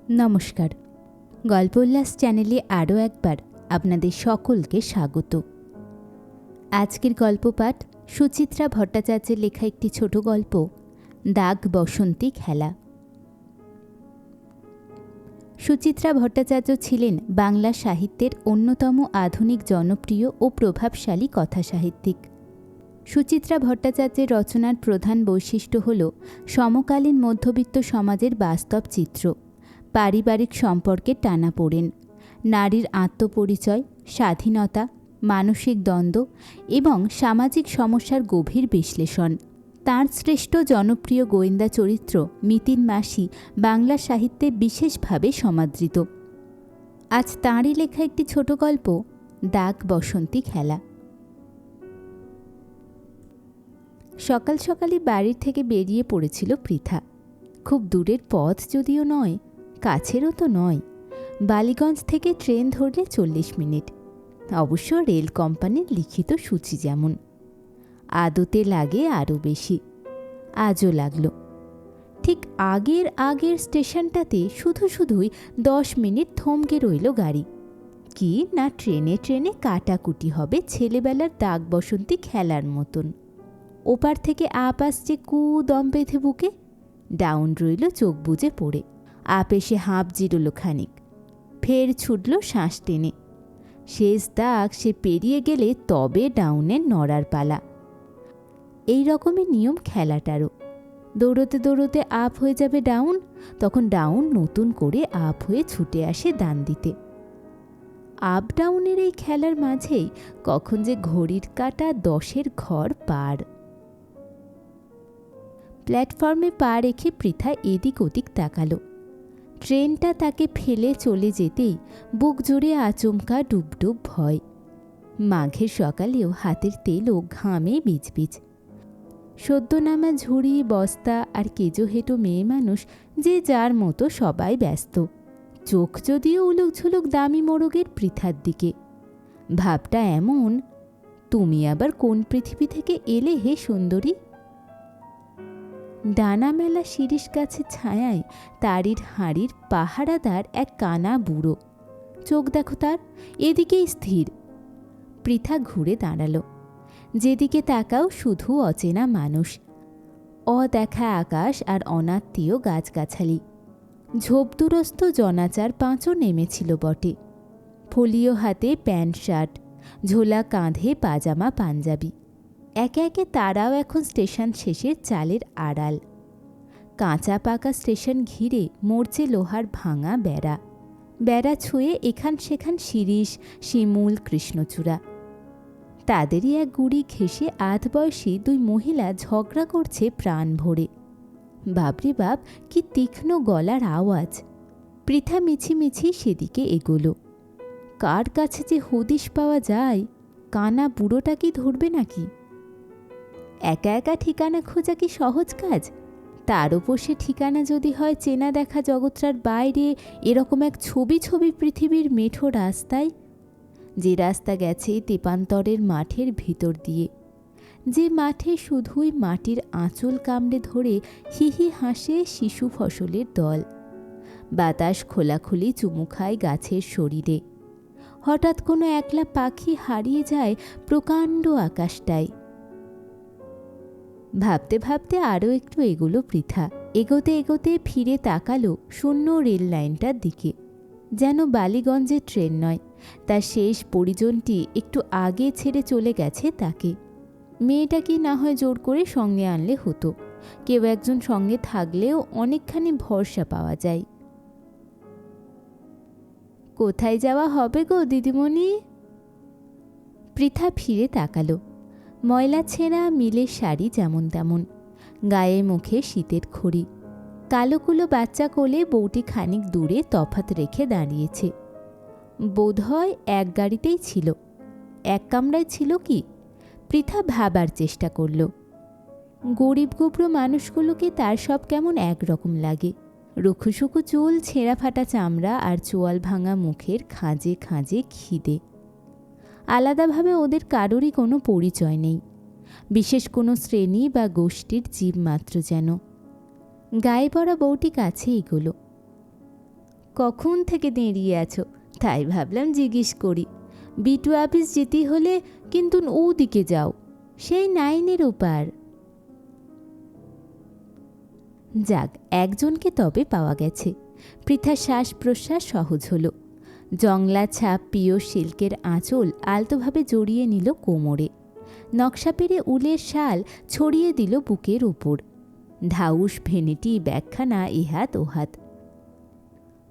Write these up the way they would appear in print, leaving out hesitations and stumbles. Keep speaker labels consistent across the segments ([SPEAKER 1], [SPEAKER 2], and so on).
[SPEAKER 1] নমস্কার, গল্প উল্লাস চ্যানেলে আরও একবার আপনাদের সকলকে স্বাগত। আজকের গল্প পাঠ সুচিত্রা ভট্টাচার্যের লেখা একটি ছোট গল্প, দাগ বসন্তী খেলা। সুচিত্রা ভট্টাচার্য ছিলেন বাংলা সাহিত্যের অন্যতম আধুনিক জনপ্রিয় ও প্রভাবশালী কথাসাহিত্যিক। সুচিত্রা ভট্টাচার্যের রচনার প্রধান বৈশিষ্ট্য হল সমকালীন মধ্যবিত্ত সমাজের বাস্তব চিত্র, পারিবারিক সম্পর্কে টানাপোড়েন, নারীর আত্মপরিচয়, স্বাধীনতা, মানসিক দ্বন্দ্ব এবং সামাজিক সমস্যার গভীর বিশ্লেষণ। তাঁর শ্রেষ্ঠ জনপ্রিয় গোয়েন্দা চরিত্র মিতিন মাসি বাংলা সাহিত্যে বিশেষভাবে সমাদৃত। আজ তাঁরই লেখা একটি ছোট গল্প, দাগ বসন্তী খেলা। সকাল সকালই বাড়ির থেকে বেরিয়ে পড়েছিল পৃথা। খুব দূরের পথ যদিও নয়, কাছেরও তো নয়। বালিগঞ্জ থেকে ট্রেন ধরলে 40 মিনিট, অবশ্য রেল কোম্পানির লিখিত সূচি যেমন। আদতে লাগে আরও বেশি, আজও লাগল। ঠিক আগের স্টেশনটাতে শুধুই 10 মিনিট থমকে রইল গাড়ি। কি না ট্রেনে কাটাকুটি হবে ছেলেবেলার দাগ বসন্তী খেলার মতন। ওপার থেকে আপ আসছে কু দম বেঁধে বুকে, ডাউন রইল চোখ বুজে পড়ে। আপ এসে হাঁপ জিরল খানিক, ফের ছুটল শ্বাস টেনে। শেষ দাগ সে পেরিয়ে গেলে তবে ডাউনের নড়ার পালা। এই রকমই নিয়ম খেলাটারও। দৌড়তে আপ হয়ে যাবে ডাউন, তখন ডাউন নতুন করে আপ হয়ে ছুটে আসে ডান দিতে। আপ ডাউনের এই খেলার মাঝেই কখন যে ঘড়ির কাঁটা 10-এর ঘর পার। প্ল্যাটফর্মে পা রেখে পৃথা এদিক ওদিক তাকালো। ট্রেনটা তাকে ফেলে চলে যেতেই বুক জুড়ে আচমকা ডুবডুব ভয়। মাঘের সকালেও হাতের তেলও ঘামে বিজবিজ। সদ্য নামা ঝুড়ি বস্তা আর কেজো হেঁটো মেয়ে মানুষ যে যার মতো সবাই ব্যস্ত। চোখ যদিও উলুক ঝুলুক দামি মোড়গের পৃথার দিকে। ভাবটা এমন, তুমি আবার কোন পৃথিবী থেকে এলে হে সুন্দরী? ডানা মেলা শিরিষ গাছের ছায়ায় তারির হাঁড়ির পাহারাদার এক কানা বুড়ো। চোখ দেখো তার, এদিকেই স্থির। পৃথা ঘুরে দাঁড়ালো। যেদিকে তাকাও শুধু অচেনা মানুষ, অদেখা আকাশ আর অনাত্মীয় গাছগাছালি। ঝোপদুরস্ত জনাচার পাঁচও নেমেছিল বটে। ফোলিও হাতে প্যান্ট শার্ট, ঝোলা কাঁধে পাজামা পাঞ্জাবি। একে একে তারাও এখন স্টেশন শেষের চালের আড়াল। কাঁচা পাকা স্টেশন ঘিরে মরচে লোহার ভাঙা বেড়া। বেড়া ছুঁয়ে এখান সেখান শিরিষ, শিমুল, কৃষ্ণচূড়া। তাদেরই এক গুড়ি ঘেঁষে আধবয়সী 2 মহিলা ঝগড়া করছে প্রাণ ভরে। বাপরে বাপ, কি তীক্ষ্ণ গলার আওয়াজ! পৃথা মিছিমিছি সেদিকে এগোলো। কার কাছে যে হদিশ পাওয়া যায়, কানা বুড়োটা কি ধরবে নাকি? একা একা ঠিকানা খোঁজা কি সহজ কাজ? তার ওপর সে ঠিকানা যদি হয় চেনা দেখা জগৎটার বাইরে, এরকম এক ছবি পৃথিবীর মেঠো রাস্তায়। যে রাস্তা গেছে তেপান্তরের মাঠের ভিতর দিয়ে, যে মাঠে শুধুই মাটির আঁচল কামড়ে ধরে হিহি হাসে শিশু ফসলের দল। বাতাস খোলাখুলি চুমু খায় গাছের শরীরে। হঠাৎ কোনো একলা পাখি হারিয়ে যায় প্রকাণ্ড আকাশটায়। ভাবতে ভাবতে আরও একটু এগোলো পৃথা। এগোতে ফিরে তাকালো শূন্য রেল লাইনটার দিকে। যেন বালিগঞ্জের ট্রেন নয়, তার শেষ পরিজনটি একটু আগে ছেড়ে চলে গেছে তাকে। মেয়েটা কি না হয় জোর করে সঙ্গে আনলে হতো। কেউ একজন সঙ্গে থাকলেও অনেকখানি ভরসা পাওয়া যায়। কোথায় যাওয়া হবে গো দিদিমণি? পৃথা ফিরে তাকালো। ময়লা ছেঁড়া মিলের শাড়ি যেমন তেমন, গায়ে মুখে শীতের খড়ি। কালোকুলো বাচ্চা কোলে বউটি খানিক দূরে তফাত রেখে দাঁড়িয়েছে। বোধহয় এক গাড়িতেই ছিল। এক কামরায় ছিল কি? পৃথা ভাবার চেষ্টা করল। গরিব গুবরো মানুষগুলোকে তার সব কেমন একরকম লাগে। রুখুসুকু চুল, ছেঁড়া ফাটা চামড়া আর চোয়াল ভাঙা মুখের খাঁজে খাঁজে খিদে। আলাদাভাবে ওদের কারোরই কোনো পরিচয় নেই, বিশেষ কোনো শ্রেণী বা গোষ্ঠীর জীব মাত্র যেন। গায়ে পড়া বউটি কাছে এগোলো। কখন থেকে দাঁড়িয়ে আছো, তাই ভাবলাম জিজ্ঞেস করি। বিটু অফিস যেতে হলে কিন্তু ওদিকে যাও, সেই 9-এর ওপার। যাক, একজনকে তবে পাওয়া গেছে। পৃথার শ্বাস প্রশ্বাস সহজ হলো। জংলা ছাপ পিওর সিল্কের আঁচল আলতোভাবে জড়িয়ে নিল কোমরে। নকশা পেরে উলের শাল ছড়িয়ে দিল বুকের উপর। ধাউস ভেনেটি ব্যাগখানা এহাত ওহাত।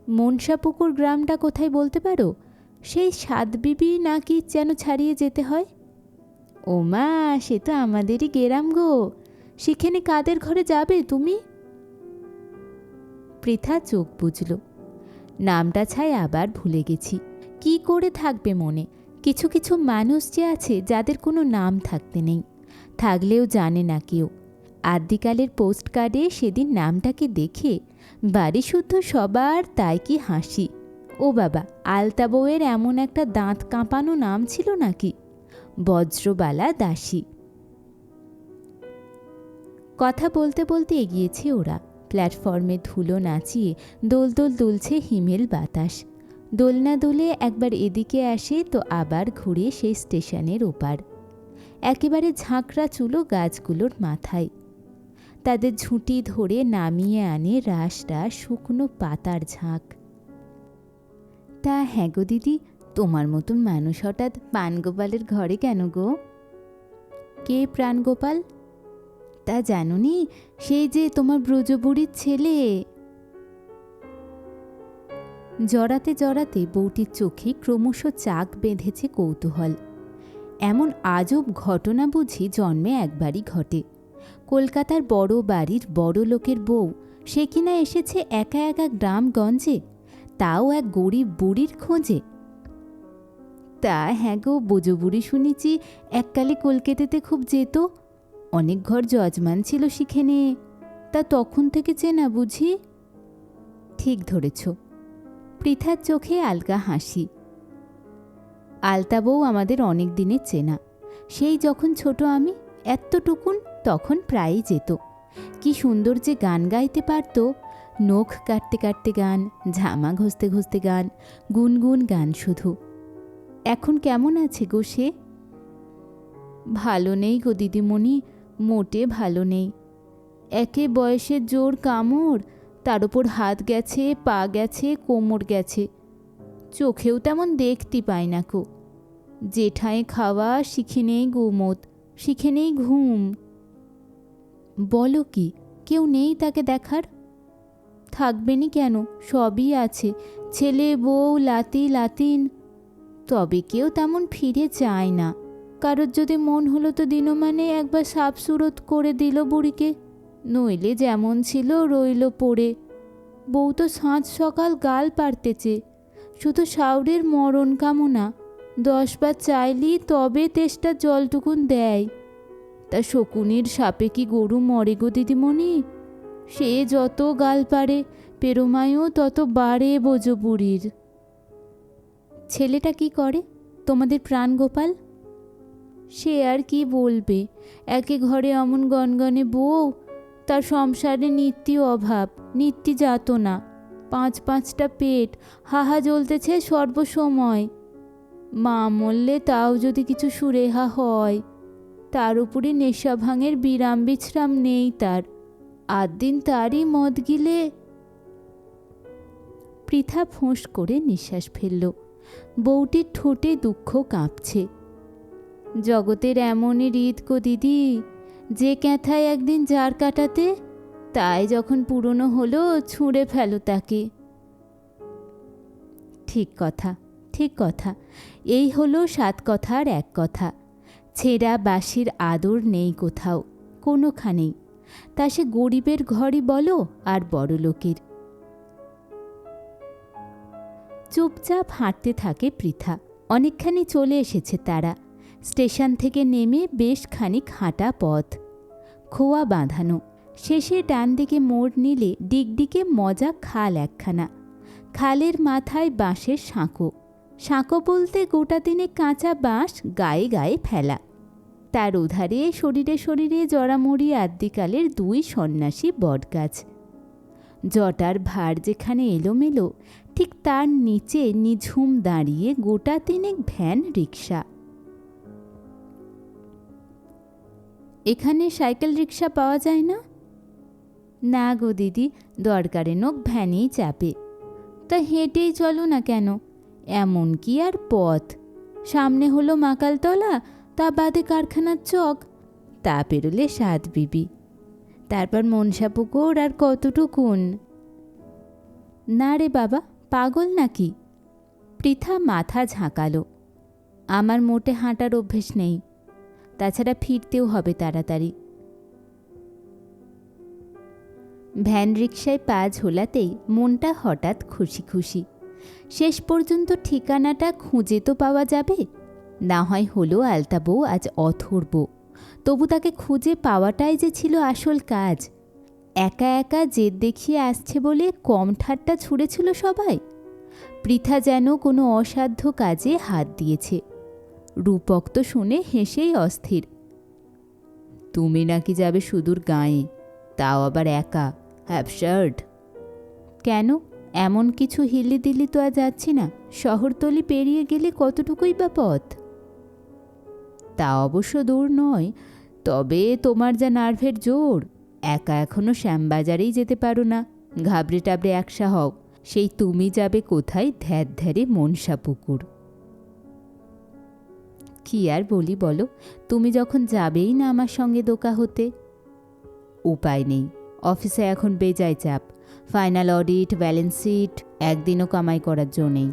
[SPEAKER 1] মনসাপুকুর গ্রামটা কোথায় বলতে পারো? সেই সাতবিবি নাকি যেন ছাড়িয়ে যেতে হয়। ও মা, সে তো আমাদেরই গেরাম গো। সেখানে কাদের ঘরে যাবে তুমি? পৃথা চোখ বুঝল। নামটা ছাই আবার ভুলে গেছি। কি করে থাকবে মনে? কিছু কিছু মানুষ যে আছে যাদের কোনো নাম থাকতে নেই, থাকলেও জানে না কেউ। আদ্যিকালের পোস্ট কার্ডে সেদিন নামটাকে দেখে বাড়ি শুদ্ধ সবার তাই কি হাসি। ও বাবা, আলতা বউয়ের এমন একটা দাঁত কাঁপানো নাম ছিল নাকি, বজ্রবালা দাসী। কথা বলতে বলতে এগিয়েছে ওরা। প্ল্যাটফর্মে ধুলো নাচিয়ে দোল দোল দুলছে হিমেল বাতাস। দোলনা দুলে একবার এদিকে আসে তো আবার ঘুরে সেই স্টেশনের ওপার। একেবারে ঝাঁকড়া চুলো গাছগুলোর মাথায়। তাদের ঝুঁটি ধরে নামিয়ে আনে রাস রাস শুকনো পাতার ঝাঁক। তা হ্যাঁ গো দিদি, তোমার মতন মানুষ হঠাৎ প্রাণগোপালের ঘরে কেন গো? কে প্রাণগোপাল? তা জানোনি, সেই যে তোমার ব্রজবুড়ির ছেলে। জড়াতে জড়াতে বউটির চোখে ক্রমশ চাক বেঁধেছে কৌতূহল। এমন আজব ঘটনা বুঝি জন্মে একবারই ঘটে। কলকাতার বড় বাড়ির বড় লোকের বউ, সে কিনা এসেছে একা একা গ্রামগঞ্জে, তাও এক গরিব বুড়ির খোঁজে। তা হ্যাঁ গো, ব্রজবুড়ি শুনেছি এককালে কলকাতাতে খুব যেত। অনেক ঘর যজমান ছিল সেখানে। তা তখন থেকে চেনা বুঝি? ঠিক ধরেছ। পৃথার চোখে আলগা হাসি। আলতা বউ আমাদের অনেক দিনের চেনা। সেই যখন ছোট আমি এতটুকুন, তখন প্রায়ই যেত। কি সুন্দর যে গান গাইতে পারত! নখ কাটতে কাটতে গান, ঝামা ঘষতে ঘষতে গান, গুনগুন গান শুধু। এখন কেমন আছে গো সে? ভালো নেই গো দিদিমণি, মোটে ভালো নেই। একে বয়সের জোর কামড়, তার ওপর হাত গেছে, পা গেছে, কোমর গেছে। চোখেও তেমন দেখতে পাই না কো। জেঠায় খাওয়া শিখে নেই, গোমত শিখে নেই, ঘুম। বলো কি, কেউ নেই তাকে দেখার? থাকবেনি কেন, সবই আছে, ছেলে বউ লাতি লাতিন। তবে কেউ তেমন ফিরে যায় না। কারোর যদি মন হলো তো দিনমানে একবার সাপ সুরত করে দিল বুড়িকে, নইলে যেমন ছিল রইল পড়ে। বউ তো সাঁঝ সকাল গাল পারতেছে, শুধু শাউরের মরণ কামনা। 10 বার চাইলি তবে তেষ্টার জলটুকুন দেয়। তা শকুনির সাপে কি গরু মরে গো দিদিমণি? সে যত গাল পারে, পেরোমায়ও তত বাড়ে ব্রজবুড়ির। ছেলেটা কি করে তোমাদের প্রাণগোপাল? সে আর কি বলবে, একে ঘরে অমন গনগনে বউ, তার সংসারে নিত্যি অভাব, নিত্যি যাতনা, 5-5টা পেট, হাহা জ্বলতেছে সর্বসময়। মা মরলে তাও যদি কিছু সুরেহা হয়, তার উপরে নেশা ভাঙের বিরাম বিশ্রাম নেই তার। 8 দিন তারই মদ গিলে। পৃথা ফোঁস করে নিঃশ্বাস ফেলল। বউটির ঠোঁটে দুঃখ কাঁপছে। জগতের এমনই রীত গো দিদি, যে ক্যাথায় একদিন জার কাটাতে, তাই যখন পুরনো হলো ছুঁড়ে ফেলো তাকে। ঠিক কথা, ঠিক কথা। এই হলো 7 কথার এক কথা। ছেঁড়া বাঁশির আদর নেই কোথাও, কোনোখানেই। তা সে গরিবের ঘরই বলো আর বড় লোকের। চুপচাপ হাঁটতে থাকে পৃথা। অনেকখানি চলে এসেছে তারা। স্টেশন থেকে নেমে বেশ খানিক হাঁটা পথ, খোয়া বাঁধানো। শেষে ডান দিকে মোড় নিলে ডিগডিগে মজা খাল একখানা। খালের মাথায় বাঁশের সাঁকো। সাঁকো বলতে গোটা দিনে কাঁচা বাঁশ গায়ে গায়ে ফেলা। তার উধারে শরীরে শরীরে জড়ামড়ি আদ্যিকালের 2 সন্ন্যাসী বটগাছ। জটার ভার যেখানে এলোমেলো, ঠিক তার নিচে নিঝুম দাঁড়িয়ে গোটা তিনেক ভ্যান রিক্সা। এখানে সাইকেল রিক্সা পাওয়া যায় না? না গো দিদি, দরকারে নোক ভ্যানেই চাপে। তা হেঁটেই চলো না কেন? এমন কি আর পথ? সামনে হলো মাকালতলা, তা বাদে কারখানার চক, তা পেরোলে 7 বিবি, তারপর মনসাপুকুর আর কতটুকুন। না রে বাবা, পাগল নাকি? পৃথা মাথা ঝাঁকালো। আমার মোটে হাঁটার অভ্যেস নেই, তাছাড়া ফিরতেও হবে তাড়াতাড়ি। ভ্যান রিক্সায় পা ঝোলাতেই মনটা হঠাৎ খুশি খুশি। শেষ পর্যন্ত ঠিকানাটা খুঁজে তো পাওয়া যাবে। না হয় হলো আলতা বউ আজ অথর্ব, তবু তাকে খুঁজে পাওয়াটাই যে ছিল আসল কাজ। একা একা জেদ দেখিয়ে আসছে বলে কম ঠাট্টা ছুঁড়েছিল সবাই। পৃথা যেন কোনো অসাধ্য কাজে হাত দিয়েছে। রূপক তো শুনে হেসেই অস্থির। তুমি নাকি যাবে সুদূর গাঁয়ে, তাও আবার একা? অ্যাবসার্ড। কেন, এমন কিছু হিলি দিল্লি তো আর যাচ্ছি না। শহরতলি পেরিয়ে গেলে কতটুকুই বা পথ। তা অবশ্য দূর নয়, তবে তোমার যা নার্ভের জোর, একা এখনো শ্যামবাজারেই যেতে পারো না। ঘাবড়ে টাবড়ে একসা হও, সেই তুমি যাবে কোথায়? ধ্যার ধ্যারে মনসাপুকুর। কি আর বলি বলো, তুমি যখন যাবেই না আমার সঙ্গে দোকা হতে। উপায় নেই, অফিসে এখন বেজায় চাপ। ফাইনাল অডিট, ব্যালেন্স শিট, একদিনও কামাই করার জো নেই।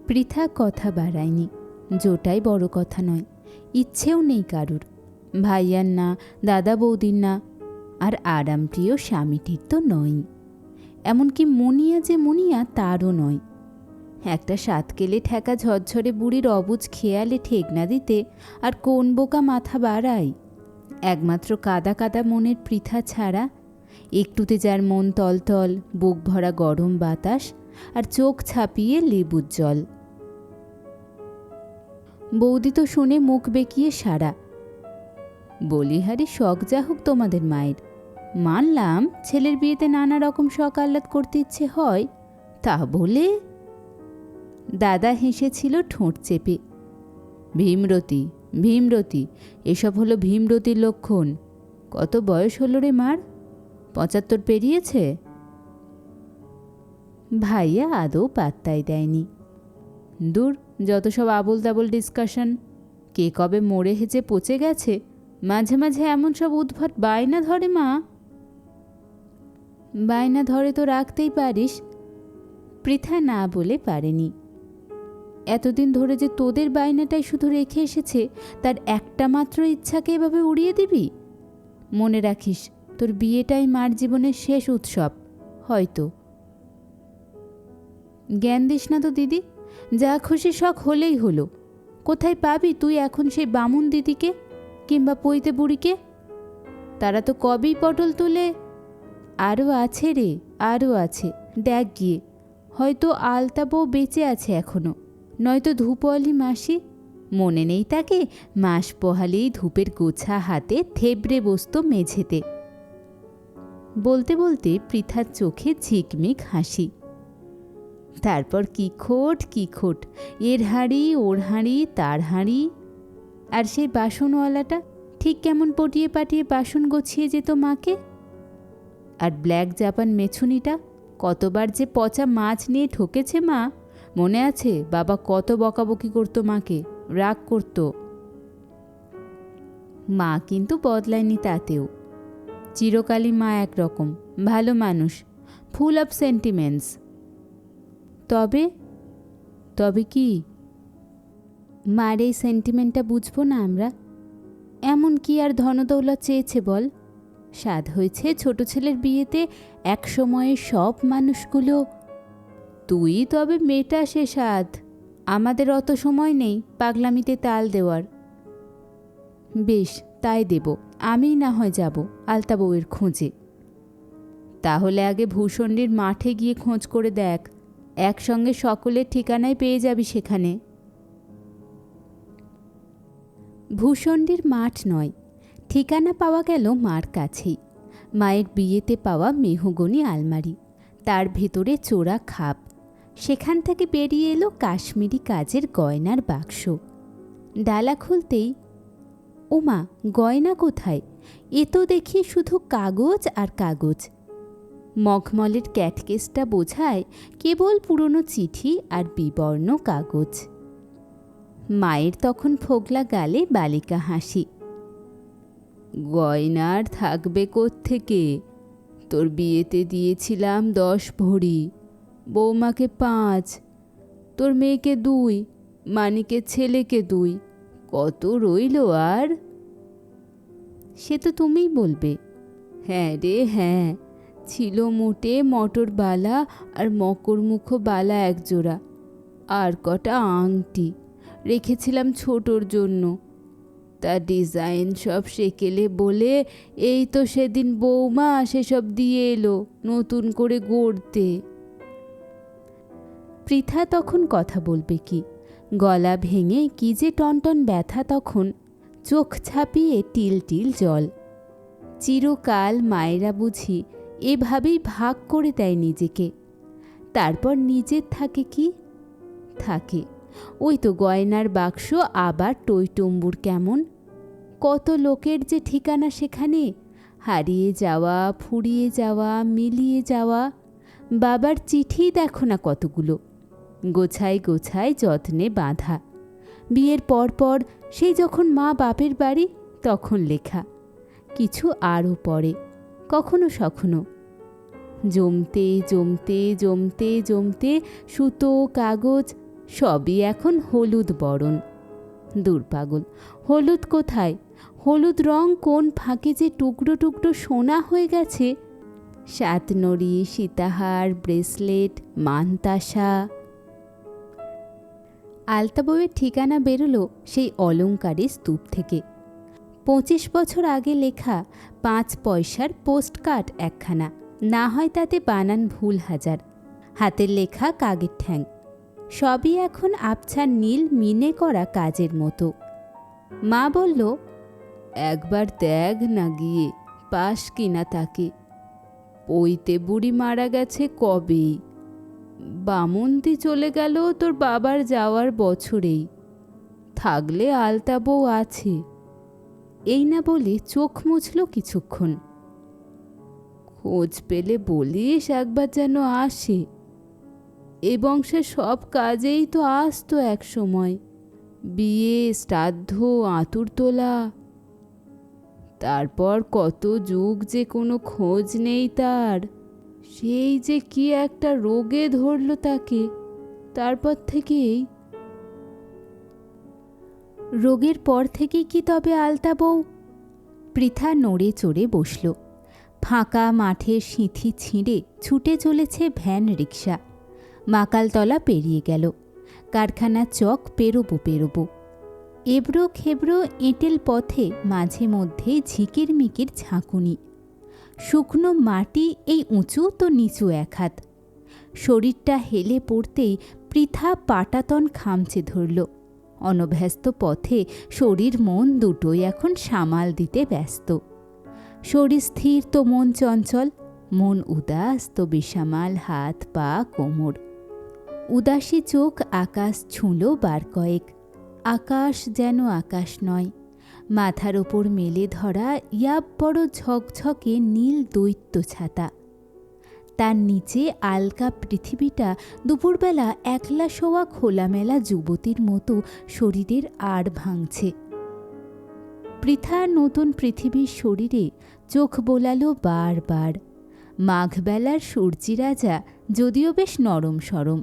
[SPEAKER 1] পৃথা কথা বাড়ায়নি। জোটাই বড় কথা নয়, ইচ্ছেও নেই কারুর। ভাইয়ার না, দাদা বৌদির না, আর আরামপ্রিয় স্বামীটির তো নয়। এমনকি মুনিয়া যে মুনিয়া তারও নয়। একটা সাতকেলে ঠেকা ঝরঝরে বুড়ির অবুঝ খেয়ালে ঠেক না দিতে আর কোন বোকা মাথা বাড়ায়? একমাত্র কাদা কাদা মনের পৃথা ছাড়া, একটুতে যার মন তলতল, বুক ভরা গরম বাতাস আর চোখ ছাপিয়ে লেবুর জল। বৌদি তো শুনে মুখ বেঁকিয়ে সারা। বলিহারি শখ যা হোক তোমাদের মায়ের, মানলাম ছেলের বিয়েতে নানা রকম শখ আহ্লাদ করতে ইচ্ছে হয়, তা বলে? দাদা হেসেছিল ঠোঁট চেপে। ভীমরতি, ভীমরতি, এসব হলো ভীমরতির লক্ষণ। কত বয়স হলো রে মার? 75 পেরিয়েছে? ভাইয়া আদৌ পাত্তাই দেয়নি। দূর, যত সব আবোল তাবোল ডিসকাশন। কে কবে মরে হেঁচে পচে গেছে, মাঝে মাঝে এমন সব উদ্ভট বায়না ধরে মা। বায়না ধরে তো রাখতেই পারিস। পৃথা না বলে পারেনি। এতদিন ধরে যে তোদের বায়নাটাই শুধু রেখে এসেছে, তার একটা মাত্র ইচ্ছাকে এভাবে উড়িয়ে দিবি? মনে রাখিস, তোর বিয়েটাই মার জীবনের শেষ উৎসব হয়তো। জ্ঞান দিস না তো দিদি, যা খুশি শখ হলেই হলো। কোথায় পাবি তুই এখন সেই বামুন দিদিকে কিংবা পৈতে বুড়িকে? তারা তো কবেই পটল তুলে। আরও আছে রে, আরও আছে, দেখ গিয়ে। হয়তো আলতা বউ বেঁচে আছে এখনো, নয়তো ধূপওয়ালি মাসি। মনে নেই তাকে? মাস পোহালেই ধূপের গোছা হাতে থেবড়ে বসত মেঝেতে। বলতে বলতে পৃথার চোখে ঝিকমিক হাসি। তারপর কি খোট কি খোট, এর হাঁড়ি ওর হাঁড়ি তার হাঁড়ি। আর সেই বাসনওয়ালাটা ঠিক কেমন পটিয়ে পাটিয়ে বাসন গোছিয়ে যেত মাকে। আর ব্ল্যাক জাপান মেছুনিটা কতবার যে পচা মাছ নিয়ে ঠকেছে মা, মনে আছে? বাবা কত বকাবকি করতো মাকে, রাগ করত। মা কিন্তু বদলায়নি তাতেও। চিরকালই মা একরকম, ভালো মানুষ, ফুল অফ সেন্টিমেন্টস। তবে তবে কি? মার এই সেন্টিমেন্টটা বুঝবো না আমরা? এমন কি আর ধনদৌলত চেয়েছে বল? স্বাদ হয়েছে ছোট ছেলের বিয়েতে এক সময়ে সব মানুষগুলো। তুই তবে মেটা সে স্বাদ, আমাদের অত সময় নেই পাগলামিতে তাল দেওয়ার। বেশ, তাই দেব, আমি না হয় যাব আলতা বউয়ের খোঁজে। তাহলে আগে ভূষণ্ডির মাঠে গিয়ে খোঁজ করে দেখ, একসঙ্গে সকলের ঠিকানায় পেয়ে যাবি সেখানে। ভূষণ্ডির মাঠ নয়, ঠিকানা পাওয়া গেল মার কাছেই। মায়ের বিয়েতে পাওয়া মেহগনি আলমারি, তার ভেতরে চোরা খাপ, সেখান থেকে বেরিয়ে এলো কাশ্মীরি কাজের গয়নার বাক্স। ডালা খুলতেই, ওমা, গয়না কোথায়? এ তো দেখি শুধু কাগজ আর কাগজ। মখমলের ক্যাটকেসটা বোঝায় কেবল পুরনো চিঠি আর বিবর্ণ কাগজ। মায়ের তখন ফোগলা গালে বালিকা হাসি। গয়নার থাকবে কোত্থেকে? তোর বিয়েতে দিয়েছিলাম 10 ভরি, বৌমাকে 5, তোর মেয়েকে 2, মানিকের ছেলেকে 2, কত রইল আর? সে তো তুমিই বলবে। হ্যাঁ রে হ্যাঁ, ছিল মোটে মটর বালা আর মকরমুখ বালা 1 জোড়া, আর কটা আংটি রেখেছিলাম ছোটোর জন্য। তার ডিজাইন সব সেকেলে বলে এই তো সেদিন বৌমা সেসব দিয়ে এলো নতুন করে গড়তে। পৃথা তখন কথা বলবে কি? গলা ভেঙে কি যে টনটন ব্যথা তখন, চোখ ছাপিয়ে টিল টিল জল। চিরকাল মায়েরা বুঝি এভাবেই ভাগ করে দেয় নিজেকে। তারপর নিজের থাকে কি? থাকে ওই তো গয়নার বাক্স, আবার টইটম্বুর কেমন। কত লোকের যে ঠিকানা সেখানে, হারিয়ে যাওয়া, ফুরিয়ে যাওয়া, মিলিয়ে যাওয়া। বাবার চিঠি দেখো না কতগুলো, গোছায় গোছায় যত্নে বাঁধা। বিয়ের পর সেই যখন মা বাপের বাড়ি তখন লেখা, কিছু আরও পরে, কখনো সখনো। জমতে জমতে জমতে জমতে সুতো কাগজ সবই এখন হলুদ বরণ। দূর পাগল, হলুদ কোথায়? হলুদ রং কোন ফাঁকে যে টুকরো টুকরো সোনা হয়ে গেছে। 7 নড়ি, সীতাহার, ব্রেসলেট, মানতাসা। আলতা বউয়ের ঠিকানা বেরোলো সেই অলংকারের স্তূপ থেকে। 25 বছর আগে লেখা 5 পয়সার পোস্টকার্ড একখানা, না হয় তাতে বানান ভুল হাজার, হাতের লেখা কাগের ঠ্যাং। সবই এখন আবছা নীল মিনে করা কাজের মতো। মা বলল, একবার দেখ না গিয়ে, পাস কিনা তাকে। পইতে বুড়ি মারা গেছে কবেই, বামন্তি চলে গেল তোর বাবার যাওয়ার বছরেই, থাকলে আলতা বউ আছে। এই না বলে চোখ মুছল কিছুক্ষণ। খোঁজ পেলে বলিস একবার যেন আসে, এ বংশের সব কাজেই তো আসতো এক সময়, বিয়ে, শ্রাদ্ধ, আঁতুর তোলা। তারপর কত যুগ যে কোনো খোঁজ নেই তার। সেই যে কি একটা রোগে ধরল তাকে, তারপর থেকেই। রোগের পর থেকেই কি তবে আলতা বউ? পৃথা নড়ে চড়ে বসল। ফাঁকা মাঠের সিঁথি ছিঁড়ে ছুটে চলেছে ভ্যান রিক্সা। মাকালতলা পেরিয়ে গেল, কারখানার চক পেরোবো। এবড়ো খেবড়ো এঁটেল পথে মাঝে মধ্যে ঝিকির মিকির ঝাঁকুনি। শুকনো মাটি এই উঁচু তো নিচু 1 হাত। শরীরটা হেলে পড়তেই পৃথা পাটাতন খামচে ধরল। অনভ্যস্ত পথে শরীর মন দুটোই এখন সামাল দিতে ব্যস্ত। শরীর স্থির তো মন চঞ্চল, মন উদাস তো বেসামাল হাত পা কোমর। উদাসী চোখ আকাশ ছুঁল বার কয়েক। আকাশ যেন আকাশ নয়, মাথার ওপর মেলে ধরা ইয়াব বড় ঝকঝকে নীল দৈত্য ছাতা। তার নিচে আলকা পৃথিবীটা দুপুরবেলা একলা শোয়া খোলামেলা যুবতীর মতো শরীরের আড় ভাঙছে। পৃথার নতুন পৃথিবীর শরীরে চোখ বোলালো বারবার। মাঘবেলার সূর্যিরাজা যদিও বেশ নরম সরম,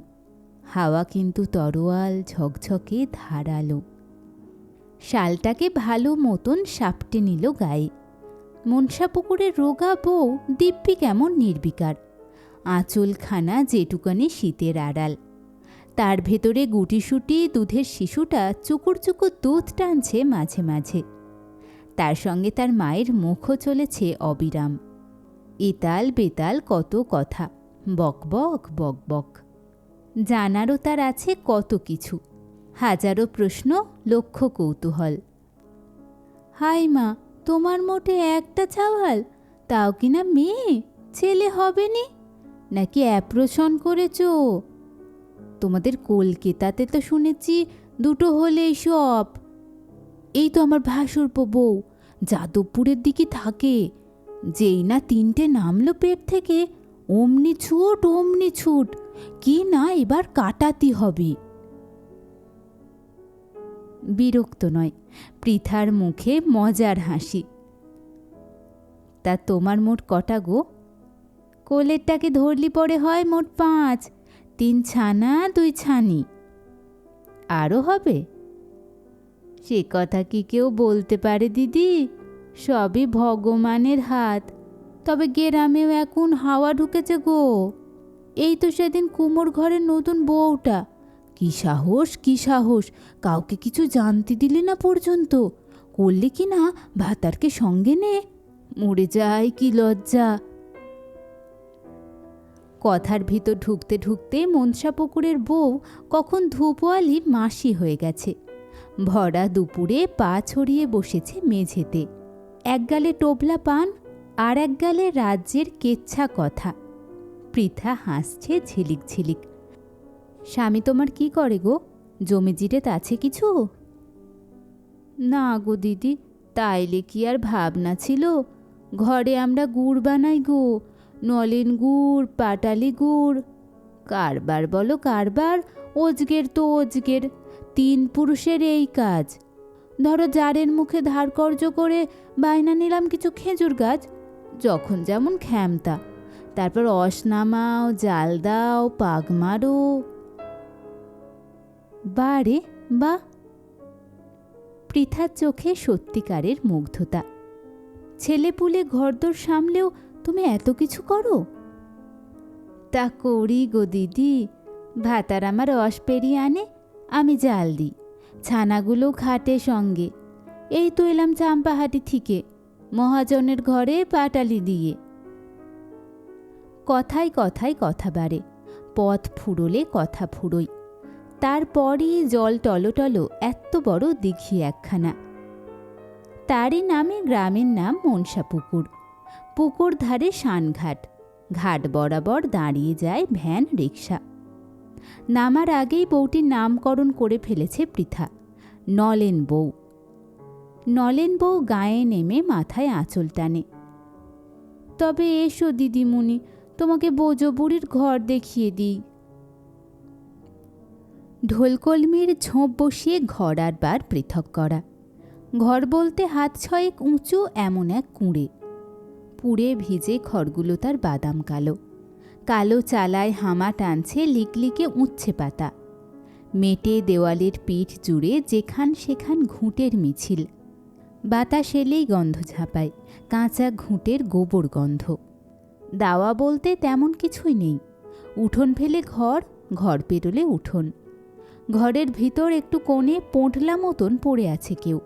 [SPEAKER 1] হাওয়া কিন্তু তরোয়াল ঝকঝকে ধারালো। শালটাকে ভালো মতন সাপটে নিল গায়ে। মনসাপুকুরের রোগা বউ দিব্যি কেমন নির্বিকার। আঁচলখানা যেটুকানি শীতের আড়াল, তার ভেতরে গুটিসুটি দুধের শিশুটা চুকুর চুকুর দুধ টানছে মাঝে মাঝে। তার সঙ্গে তার মায়ের মুখও চলেছে অবিরাম। এতাল বেতাল কত কথা, বকবক বকবক। জানারও তার আছে কত কিছু, হাজারো প্রশ্ন, লক্ষ কৌতূহল। হাই মা, তোমার মোটে একটা চাওয়াল, তাও কি না মেয়ে, ছেলে হবে নি নাকি অ্যাপ্রোশন করেছো? তোমাদের কলকাতাতে তো শুনেছি দুটো হলেই সব। এই তো আমার ভাসুরপো বউ যাদবপুরের দিকে থাকে, যেই না 3টে নামলো পেট থেকে অমনি ছুট, কি না এবার কাটাতি হবে। বিরক্ত নয়, পৃথার মুখে মজার হাসি। তা তোমার মোট কটা গো? কোলেরটাকে ধরলি পরে হয় মোট 5, 3 ছানা 2 ছানি। আরও হবে? সে কথা কি কেউ বলতে পারে দিদি? সবই ভগবানের হাত। তবে গ্রামেও এখন হাওয়া ঢুকেছে গো। এই তো সেদিন কুমোর ঘরের নতুন বউটা, কি সাহস, কাউকে কিছু জানতে দিলে না পর্যন্ত। করলে কি না ভাতারকে সঙ্গে নে, মরে যায় কি লজ্জা। কথার ভিতর ঢুকতে ঢুকতে মনসাপুকুরের বউ কখন ধূপওয়ালি মাসি হয়ে গেছে। ভরা দুপুরে পা ছড়িয়ে বসেছে মেঝেতে, এক গালে টোপলা পান আর এক গালে রাজ্যের কেচ্ছা কথা। পৃথা হাসছে ঝিলিক ঝিলিক। স্বামী তোমার কি করে গো? জমি জিরেত আছে কিছু? না গো দিদি, তাইলে কি আর ভাবনা ছিল। ঘরে আমরা গুড় বানাই গো, নলেন গুড়, পাটালি গুড়। কারবার বলো কারবার, ওজগের তো ওজগের, 3 পুরুষের এই কাজ। ধরো জারের মুখে ধার কর্জ করে বায়না নিলাম কিছু খেজুর গাছ, যখন যেমন ক্ষমতা। তারপর অস নামাও, জাল দাও, পাগ মারো। বারে বা! পৃথার চোখে সত্যিকারের মুগ্ধতা। ছেলেপুলে ঘরদোর সামলেও তুমি এত কিছু করো? তা করি গো দিদি। ভাতার আমার রস পেরিয়ে আনে, আমি জাল দিই, ছানাগুলো খাটে সঙ্গে। এই তো এলাম চাম্পাহাটি থেকে, মহাজনের ঘরে পাটালি দিয়ে। কথায় কথায় কথা বাড়ে, পথ ফুরোলে কথা ফুরোই। তারপরই জল টলটলো এত বড় দিঘি একখানা। তারই নামে গ্রামের নাম মনসাপুকুর। পুকুর ধারে শানঘাট, ঘাট বরাবর দাঁড়িয়ে যায় ভ্যান রিক্সা। নামার আগেই বউটির নামকরণ করে ফেলেছে পৃথা, নলেন বউ। নলেন বউ গায়ে নেমে মাথায় আঁচল টানে। তবে এসো দিদিমণি, তোমাকে বোজো বুড়ির ঘর দেখিয়ে দিই। ঢোলকলমির ঝোঁপ বসিয়ে ঘর আর বার পৃথক করা। ঘর বলতে 1.5 হাত উঁচু এমন এক কুঁড়ে। পুড়ে ভিজে খড়গুলো তার বাদাম কালো। কালো চালায় হামা টানছে লিকলিকে উচ্ছে পাতা। মেটে দেওয়ালের পিঠ জুড়ে যেখান সেখান ঘুঁটের মিছিল। বাতাস এলেই গন্ধ ঝাঁপায়, কাঁচা ঘুঁটের গোবর গন্ধ। দাওয়া বলতে তেমন কিছুই নেই। উঠোন ফেলে ঘর, ঘর পেরোলে উঠোন। ঘরের ভিতর একটু কোণে পোঁটলা মতন পড়ে আছে কেউ।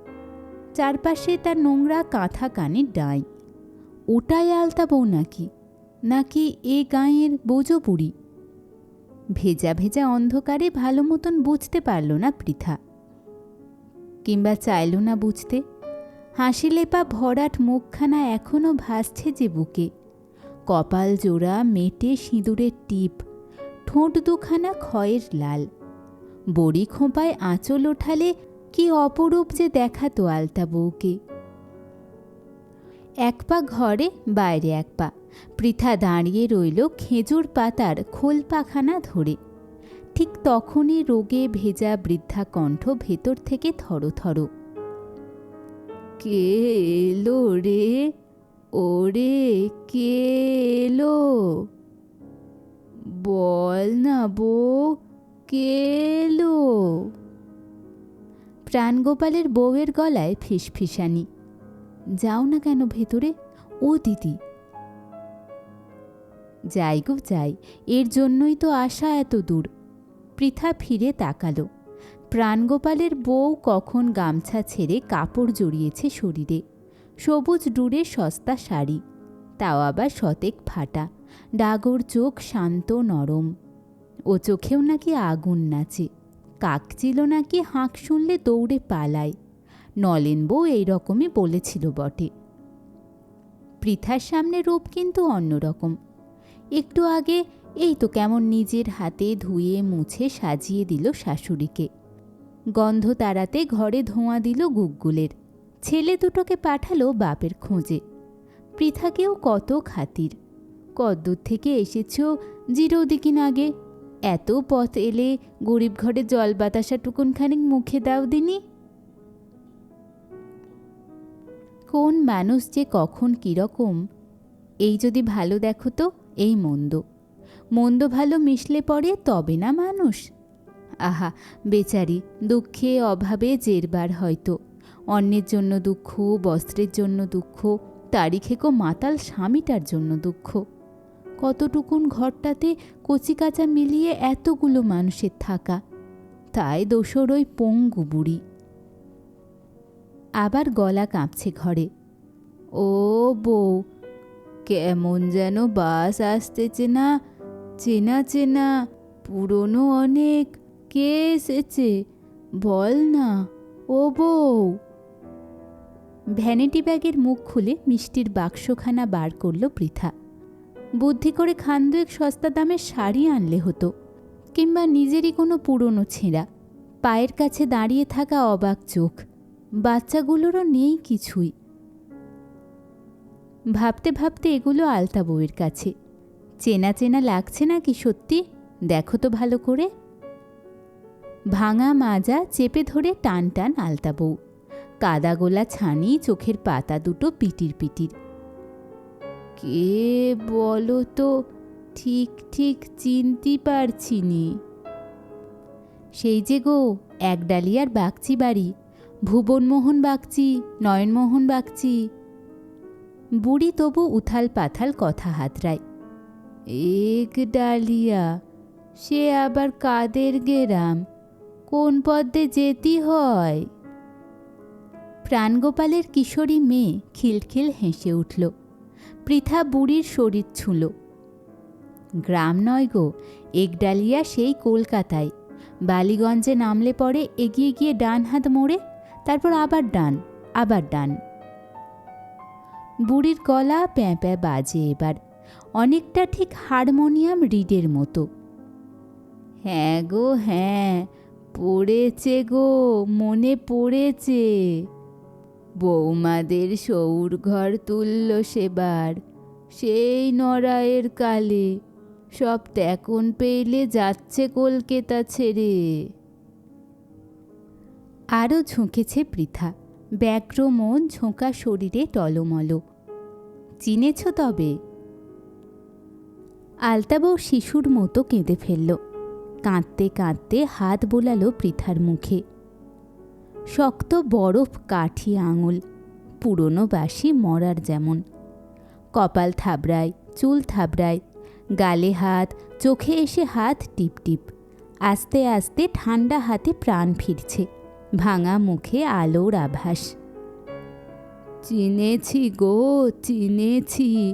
[SPEAKER 1] চারপাশে তার নোংরা কাঁথা কানের ডাঁই। ওটাই আলতা বউ নাকি এ গাঁয়ের বোজো বুড়ি? ভেজা ভেজা অন্ধকারে ভালো মতন বুঝতে পারল না পৃথা, কিংবা চাইল না বুঝতে। হাসি লেপা ভরাট মুখখানা এখনো ভাসছে যে বুকে। কপাল জোড়া মেটে সিঁদুরের টিপ, ঠোঁট দুখানা খয়ের লাল। বড়ি খোঁপায় আঁচল ওঠালে কি অপরূপ যে দেখাতো আলতা বউকে। এক পা ঘরে, বাইরে এক পা। পৃথা দাঁড়িয়ে রইল খেজুর পাতার খোল পাখানা ধরে। ঠিক তখনই রোগে ভেজা বৃদ্ধা কণ্ঠ ভেতর থেকে থরথর। কে এলো রে? ওরে কে এলো? বল না বউ, কে এলো? প্রাণগোপালের বউয়ের গলায় ফিসফিসানি। যাও না কেন ভেতরে? ও দিদি। যাই গো যাই, এর জন্যই তো আসা এত দূর। পৃথা ফিরে তাকালো। প্রাণগোপালের বউ কখন গামছা ছেড়ে কাপড় জড়িয়েছে শরীরে। সবুজ ডুরে সস্তা শাড়ি, তাও আবার শতেক ফাটা। ডাগর চোখ শান্ত নরম। ও চোখেও নাকি আগুন নাচে। কাকচিল নাকি হাঁক শুনলে দৌড়ে পালায়। নলেন বউ এইরকমই বলেছিল বটে। পৃথার সামনে রূপ কিন্তু অন্যরকম। একটু আগে এই তো কেমন নিজের হাতে ধুয়ে মুছে সাজিয়ে দিল শাশুড়িকে, গন্ধ তাড়াতে ঘরে ধোঁয়া দিল গুগ্গুলের, ছেলে দুটোকে পাঠালো বাপের খোঁজে। পৃথাকেও কত খাতির, কদ্দূর থেকে এসেছ জিরো দিকিন আগে, এত পথ এলে গরিব ঘরে জল বাতাসা টুকুনখানিক মুখে দাও দিনি। কোন মানুষ যে কখন কীরকম, এই যদি ভালো দেখো তো এই মন্দ, মন্দ ভালো মিশলে পড়ে তবে না মানুষ। আহা বেচারি, দুঃখে অভাবে জেরবার হয়তো, অন্যের জন্য দুঃখ, বস্ত্রের জন্য দুঃখ, তারি খেকো মাতাল স্বামীটার জন্য দুঃখ। কতটুকুন ঘরটাতে কচি কাঁচা মিলিয়ে এতগুলো মানুষের থাকা, তাই দোসর ওই পঙ্গু বুড়ি। আবার গলা কাঁপছে ঘরে। ও বউ, কেমন যেন বাস আসতেছে না, চেনা চেনা, পুরনো অনেক। কে এসেছে বল না ও বউ। ভ্যানিটি ব্যাগের মুখ খুলে মিষ্টির বাক্সখানা বার করল পৃথা। বুদ্ধি করে খান-দুয়েক সস্তা দামের শাড়ি আনলে হতো, কিংবা নিজেরই কোনো পুরনো ছেঁড়া। পায়ের কাছে দাঁড়িয়ে থাকা অবাক চোখ, বাচ্চাগুলোরও নেই কিছুই। ভাবতে ভাবতে এগুলো আলতা বউয়ের কাছে। চেনা চেনা লাগছে না কি সত্যি? দেখো তো ভালো করে। ভাঙা মাজা চেপে ধরে টান টান আলতা বউ, কাদা গোলা ছানি, চোখের পাতা দুটো পিটির পিটির। কে বলো তো, ঠিক ঠিক চিনতে পারছি নি। সেই যে গো, একডালিয়ার বাগচি বাড়ি, ভুবনমোহন বাগচি, নয়নমোহন বাগচি। বুড়ি তবু উথাল পাথাল কথা হাতড়ায়। এক ডালিয়া, সে আবার কাদের গেরাম, কোন পদ্মে যেতে হয়? প্রাণগোপালের কিশোরী মেয়ে খিলখিল হেসে উঠল। পৃথা বুড়ির শরীর ছুঁল। গ্রাম নয় গো, একডালিয়া সেই কলকাতায়। বালিগঞ্জে নামলে পরে এগিয়ে গিয়ে ডান হাত মোড়ে, তারপর আবার ডান, আবার ডান। বুড়ির গলা প্যাঁ প্যাঁ বাজে এবার, অনেকটা ঠিক হারমোনিয়াম রিডের মতো। হ্যাঁ গো হ্যাঁ, পড়েছে গো, মনে পড়েছে। বৌমাদের সৌর ঘর তুলল সেবার, সেই নরায়ের কালে। সব তেকন পেইলে যাচ্ছে কলকাতা ছেড়ে। আরও ঝুঁকেছে পৃথা, ব্যগ্র মন ঝোঁকা শরীরে টলমল। চিনেছ তবে? আলতাবউ শিশুর মতো কেঁদে ফেলল। কাঁদতে কাঁদতে হাত বোলালো পৃথার মুখে। শক্ত বরফ কাঠি আঙুল, পুরনো বাসি মরার যেমন। কপাল থাবড়ায়, চুল থাবড়ায়, গালে হাত, চোখে এসে হাত টিপ টিপ। আস্তে আস্তে ঠান্ডা হাতে প্রাণ ফিরছে, ভাঙা মুখে আলোর আভাস। চিনেছি গো, চিনেছি।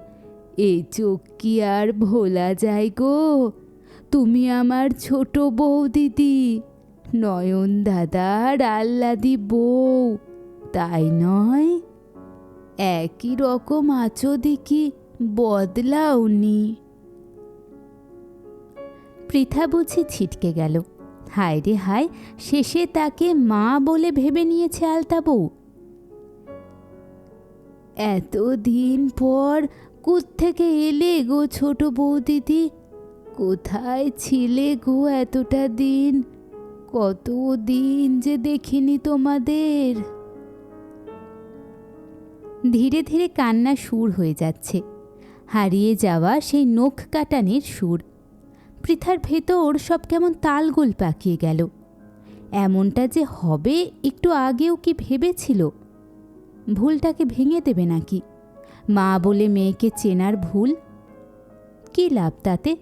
[SPEAKER 1] এই চোখ কি আর ভোলা যায় গো? তুমি আমার ছোট বউ দিদি, নয়ন দাদার আহ্লাদি বউ, তাই নয়? একই রকম আছো দেখি, বদলাওনি। পৃথা বুঝি ছিটকে গেল। হায় রে হায়, শেষে তাকে মা বলে ভেবে নিয়েছে আলতা বউ। এতদিন পর কোত্থেকে এলে গো ছোট বউ দিদি? কোথায় ছিলে গো এতটা দিন? কত দিন যে দেখিনি তোমাদের। ধীরে ধীরে কান্না সুর হয়ে যাচ্ছে, হারিয়ে যাওয়া সেই নখ কাটানির সুর। পৃথার ভেতর সব কেমন তালগোল পাকিয়ে গেল। এমনটা যে হবে একটু আগেও কি ভেবেছিল? ভুলটাকে ভেঙে দেবে নাকি? মা বলে মেয়েকে চেনার ভুল? কি লাভ তাতে?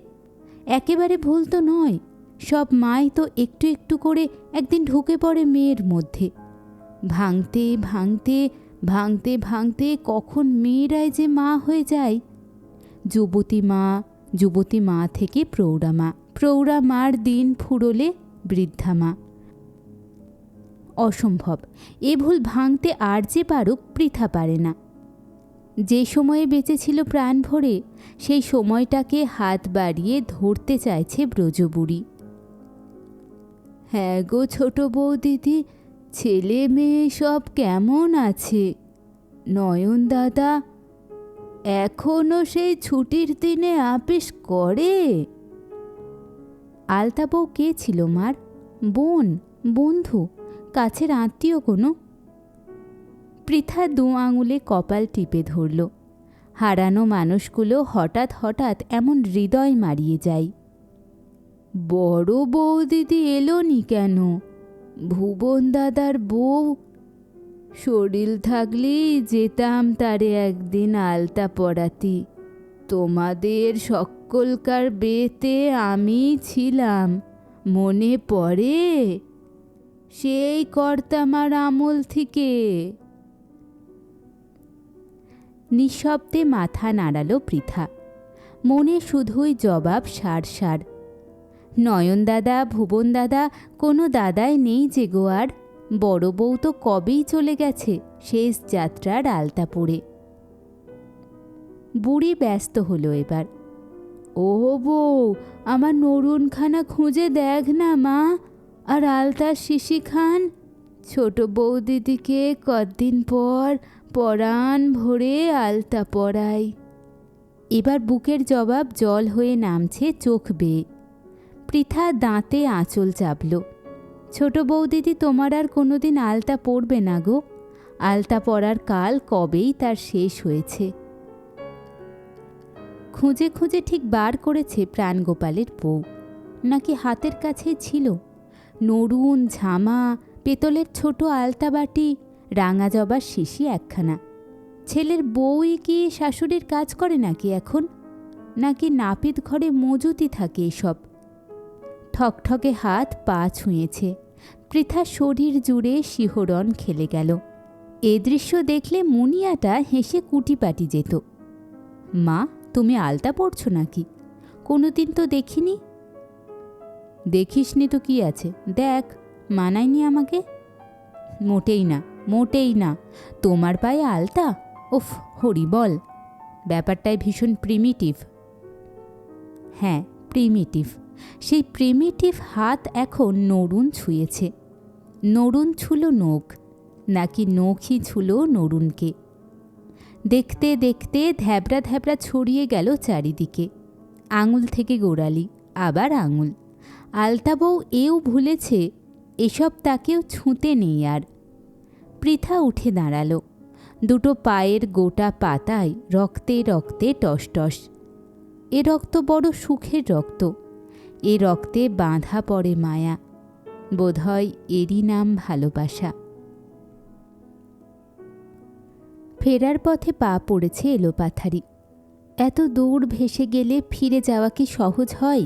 [SPEAKER 1] একেবারে ভুল তো নয়। সব মাই তো একটু একটু করে একদিন ঢুকে পড়ে মেয়ের মধ্যে। ভাঙতে ভাঙতে ভাঙতে ভাঙতে কখন মেয়েরাই যে মা হয়ে যায়। যুবতী মা, যুবতী মা থেকে প্রৌঢ়া মা, প্রৌঢ়া মার দিন ফুরোলে বৃদ্ধা মা। অসম্ভব। এ ভুল ভাঙতে আর যে পারুক, পৃথা পারে না। যে সময়ে বেঁচে ছিল প্রাণ ভরে, সেই সময়টাকে হাত বাড়িয়ে ধরতে চাইছে ব্রজবুড়ি। হ্যাঁ গো ছোট বউ দিদি, ছেলে মেয়ে সব কেমন আছে? নয়ন দাদা এখনো সেই ছুটির দিনে আপিস করে? আলতা বউ কে ছিল মার? বোন, বন্ধু, কাছের আত্মীয় কোনো? পৃথা দু আঙুলে কপাল টিপে ধরল। হারানো মানুষগুলো হঠাৎ হঠাৎ এমন হৃদয় মারিয়ে যায়। বড় বউ দিদি এলো নি কেন? ভুবন দাদার বউ? শরীর থাকলেই যেতাম তারে একদিন আলতা পরাতি। তোমাদের সকলকার বেতে আমি ছিলাম, মনে পড়ে? সেই কর্তামার আমল থেকে। নিঃশব্দে মাথা নাড়ালো পৃথা। মনে শুধুই জবাব সার সার। নয়ন দাদা, ভুবন দাদা, কোনো দাদাই নেই যে গো আর। বড় বউ তো কবেই চলে গেছে শেষ যাত্রার আলতা পরে। বুড়ি ব্যস্ত হলো এবার। ও বউ, আমার নরুনখানা খুঁজে দেখ না মা, আর আলতার শিশি খান। ছোট বউ দিদিকে কদিন পর পরাণ ভরে আলতা পরাই। এবার বুকের জবাব জল হয়ে নামছে চোখ বেয়ে। পৃথা দাঁতে আঁচল চাপল। ছোট বউ দিদি তোমার আর কোনোদিন আলতা পরবে না গো। আলতা পরার কাল কবেই তার শেষ হয়েছে। খুঁজে খুঁজে ঠিক বার করেছে প্রাণগোপালের বউ, নাকি হাতের কাছেই ছিল। নরুন, ঝামা, পেতলের ছোট আলতা বাটি, রাঙা জবার শিশি একখানা। ছেলের বউই কি শাশুড়ির কাজ করে নাকি এখন? নাকি নাপিত ঘরে মজুতি থাকে এসব? ঠকঠকে হাত পা ছুঁয়েছে। পৃথা শরীর জুড়ে শিহরণ খেলে গেল। এ দৃশ্য দেখলে মুনিয়াটা হেসে কুটিপাটি যেত। মা, তুমি আলতা পড়ছ নাকি? কোনোদিন তো দেখিনি। দেখিসনি তো কি আছে, দেখ, মানায়নি আমাকে। মোটেই না, মোটেই না। তোমার পায়ে আলতা? উফ, হরি বল। ব্যাপারটাই ভীষণ প্রিমিটিভ। হ্যাঁ, প্রিমিটিভ। সেই প্রিমিটিভ হাত এখন নরুন ছুঁয়েছে। নরুন ছুলো নখ, নাকি নখই ছুলো নরুনকে? দেখতে দেখতে ধ্যাবড়া ধ্যাবড়া ছড়িয়ে গেল চারিদিকে। আঙুল থেকে গোড়ালি, আবার আঙুল। আলতা বউ এও ভুলেছে এসব তাকেও ছুঁতে নেই আর। পৃথা উঠে দাঁড়ালো। দুটো পায়ের গোটা পাতায় রক্তে রক্তে টসটস। এ রক্ত বড় সুখের রক্ত। এ রক্তে বাঁধা পড়ে মায়া। বোধহয় এরই নাম ভালোবাসা। ফেরার পথে পা পড়েছে এলোপাথারি। এত দূর ভেসে গেলে ফিরে যাওয়া কি সহজ হয়?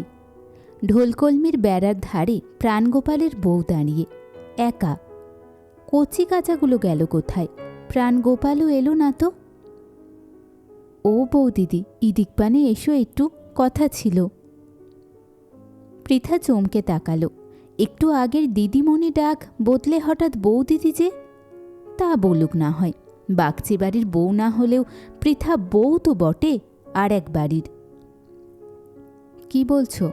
[SPEAKER 1] ঢোলকলমির বেড়ার ধারে প্রাণগোপালের বউ দাঁড়িয়ে একা। কচি কাচাগুলো গেল কোথায়? প্রাণগোপালও এলো না তো। ও বউ দিদি, ইদিক পানে এসো একটু, কথা ছিল। পৃথা চমকে তাকালো। একটু আগের দিদিমণি ডাক বদলে হঠাৎ বউ দিদি যে? তা বলুক না হয়, বাগচি বাড়ির বউ না হলেও পৃথা বউ তো বটে, আর এক বাড়ির। কি বলছো?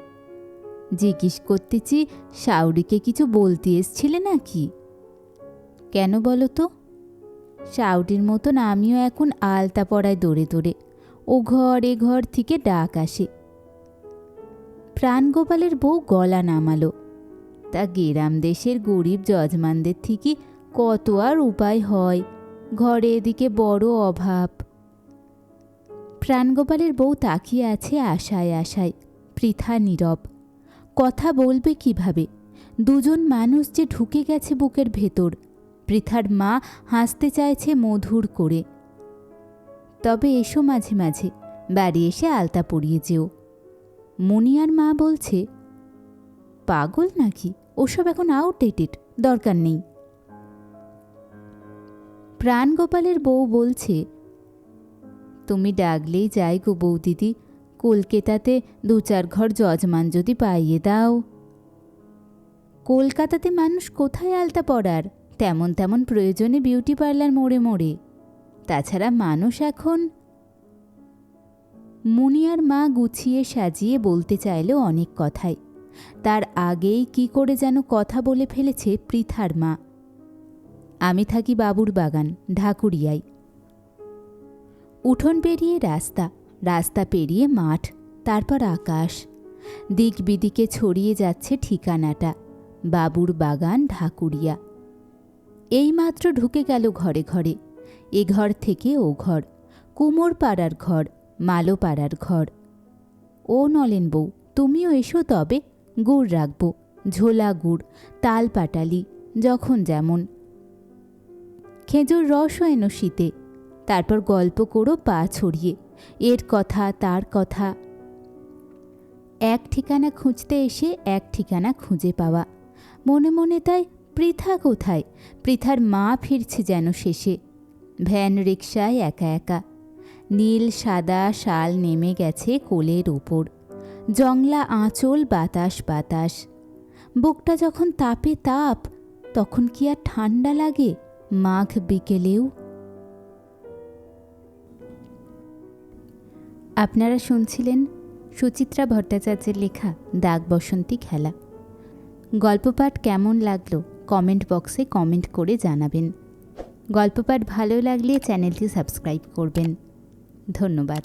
[SPEAKER 1] জিজ্ঞেস করতেছি, শাউরিকে কিছু বলতে এসছিলে নাকি? কেন বলো তো? শাউরির মতন আমিও এখন আলতা পড়ায় দৌড়ে দৌড়ে। ও ঘর এ ঘর থেকে ডাক আসে। প্রাণগোপালের বউ গলা নামালো। তা গেরাম দেশের গরিব যজমানদের থেকে কত আর উপায় হয়, ঘরে এদিকে বড় অভাব। প্রাণগোপালের বউ তাকিয়ে আছে আশায় আশায়। পৃথা নীরব। কথা বলবে কিভাবে? দুজন মানুষ যে ঢুকে গেছে বুকের ভেতর। পৃথার মা হাসতে চাইছে মধুর করে। তবে এসো মাঝে মাঝে, বাড়ি এসে আলতা পরিয়ে যেও। মুনিয়ার মা বলছে, পাগল নাকি, ওসব এখন আউটডেটেড, দরকার নেই। প্রাণগোপালের বউ বলছে, তুমি ডাকলেই যাই গো বউ দিদি, কলকাতাতে 2-4 ঘর যজমান যদি পাইয়ে দাও। কলকাতাতে মানুষ কোথায় আলতা পড়ার? তেমন তেমন প্রয়োজনে বিউটি পার্লার মোড়ে মোড়ে। তাছাড়া মানুষ এখন। মুনিয়ার মা গুছিয়ে সাজিয়ে বলতে চাইল অনেক কথাই। তার আগেই কি করে যেন কথা বলে ফেলেছে পৃথার মা। আমি থাকি বাবুর বাগান, ঢাকুরিয়ায়। উঠোন পেরিয়ে রাস্তা, রাস্তা পেরিয়ে মাঠ, তারপর আকাশ। দিক বিদিকে ছড়িয়ে যাচ্ছে ঠিকানাটা, বাবুর বাগান, ঢাকুরিয়া। এইমাত্র ঢুকে গেল ঘরে ঘরে, এ ঘর থেকে ও ঘর, কুমোর পাড়ার ঘর, মালো পাড়ার ঘর। ও নলেন বউ, তুমিও এসো তবে, গুড় রাখব, ঝোলা গুড়, তাল পাটালি, যখন যেমন। খেজুর রসও এনো শীতে, তারপর গল্প করো পা ছড়িয়ে, এর কথা তার কথা। এক ঠিকানা খুঁজতে এসে এক ঠিকানা খুঁজে পাওয়া। মনে মনে তাই পৃথা কোথায়, পৃথার মা ফিরছে যেন শেষে। ভ্যান রিকশায় একা একা, নীল সাদা শাল নেমে গেছে কোলের ওপর, জংলা আঁচল বাতাস বাতাস। বুকটা যখন তাপে তাপ, তখন কি আর ঠান্ডা লাগে মাঘ বিকেলেও? আপনারা শুনছিলেন সুচিত্রা ভট্টাচার্যের লেখা দাগ বসন্তী খেলা। গল্পপাঠ কেমন লাগলো কমেন্ট বক্সে কমেন্ট করে জানাবেন। গল্পপাঠ ভালো লাগলে চ্যানেলটি সাবস্ক্রাইব করবেন। ধন্যবাদ।